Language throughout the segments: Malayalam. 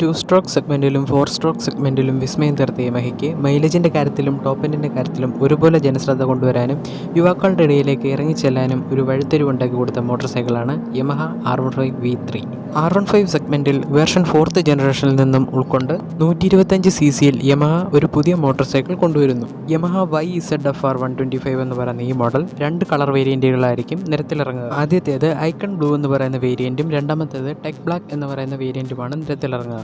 2 സ്ട്രോക്ക് സെഗ്മെൻറ്റിലും 4 സ്ട്രോക്ക് സെഗ്മെൻറ്റിലും വിസ്മയം തീർത്ത യമഹയ്ക്ക് മൈലേജിൻ്റെ കാര്യത്തിലും ടോപ്പ് എൻഡിൻ്റെ കാര്യത്തിലും ഒരുപോലെ ജനശ്രദ്ധ കൊണ്ടുവരാനും യുവാക്കളുടെ ഇടയിലേക്ക് ഇറങ്ങിച്ചെല്ലാനും ഒരു വഴിത്തിരിവുണ്ടാക്കി കൊടുത്ത മോട്ടോർ സൈക്കിളാണ് Yamaha R125 V3. R125 സെഗ്മെൻറ്റിൽ version 4th ജനറേഷനിൽ നിന്നും ഉൾക്കൊണ്ട് 125 cc യമഹ ഒരു പുതിയ മോട്ടോർ സൈക്കിൾ കൊണ്ടുവരുന്നു. യമഹ YZF R125 എന്ന് പറയുന്ന ഈ മോഡൽ 2 കളർ വേരിയൻറ്റുകളായിരിക്കും നിരത്തിലിറങ്ങുക. ആദ്യത്തേത് ഐക്കൺ ബ്ലൂ എന്ന് പറയുന്ന വേരിയൻറ്റും രണ്ടാമത്തേത് ടെക് ബ്ലാക്ക് എന്ന് പറയുന്ന വേരിയൻറ്റുമാണ് നിരത്തിലിറങ്ങുക.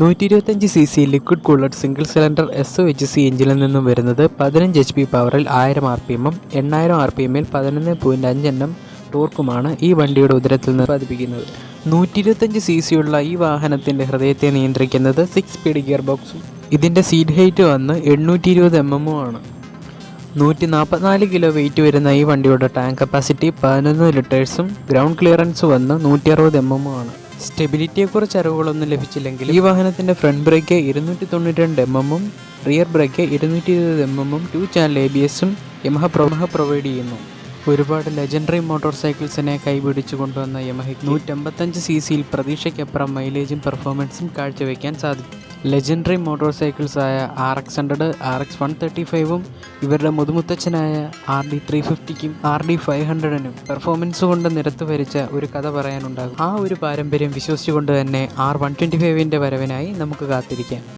125 cc liquid cooled single cylinder SOHC എഞ്ചിനിൽ നിന്നും വരുന്നത് 15 HP പവറിൽ 1000 RPM 8000 RPM 11.5 Nm ടോർക്കുമാണ് ഈ വണ്ടിയുടെ ഉദരത്തിൽ നിന്ന് പതിപ്പിക്കുന്നത്. 125 cc ഉള്ള ഈ വാഹനത്തിൻ്റെ ഹൃദയത്തെ നിയന്ത്രിക്കുന്നത് 6 സ്പീഡ് ഗിയർ ബോക്സും ഇതിൻ്റെ സീറ്റ് ഹൈറ്റ് വന്ന് 820 mm ആണ്. 144 കിലോ വെയിറ്റ് വരുന്ന ഈ വണ്ടിയുടെ ടാങ്ക് കപ്പാസിറ്റി 11 ലിറ്റേഴ്സും ഗ്രൗണ്ട് ക്ലിയറൻസ് വന്ന് 160 mm ആണ്. സ്റ്റെബിലിറ്റിയെക്കുറിച്ച് അറിവുകളൊന്നും ലഭിച്ചില്ലെങ്കിൽ ഈ വാഹനത്തിൻ്റെ front brake 292 mm rear brake 220 mm 2 channel ABS Yamaha provide ചെയ്യുന്നു. ഒരുപാട് ലെജൻഡറി മോട്ടോർ സൈക്കിൾസിനെ കൈപിടിച്ചു കൊണ്ടുവന്ന യമഹയ്ക്ക് 155 cc പ്രതീക്ഷയ്ക്കപ്പുറം മൈലേജും പെർഫോമൻസും കാഴ്ചവെക്കാൻ സാധിച്ചു. ലെജൻഡറി മോട്ടോർ സൈക്കിൾസായ RX100 RX135 ഇവരുടെ മുതുമുത്തച്ഛനായ RD350ക്കും RD500നും പെർഫോമൻസ് കൊണ്ട് നിരത്ത് വരിച്ച ഒരു കഥ പറയാനുണ്ടാകും. ആ ഒരു പാരമ്പര്യം വിശ്വസിച്ചുകൊണ്ട് തന്നെ R125ൻ്റെ വരവിനായി നമുക്ക് കാത്തിരിക്കാം.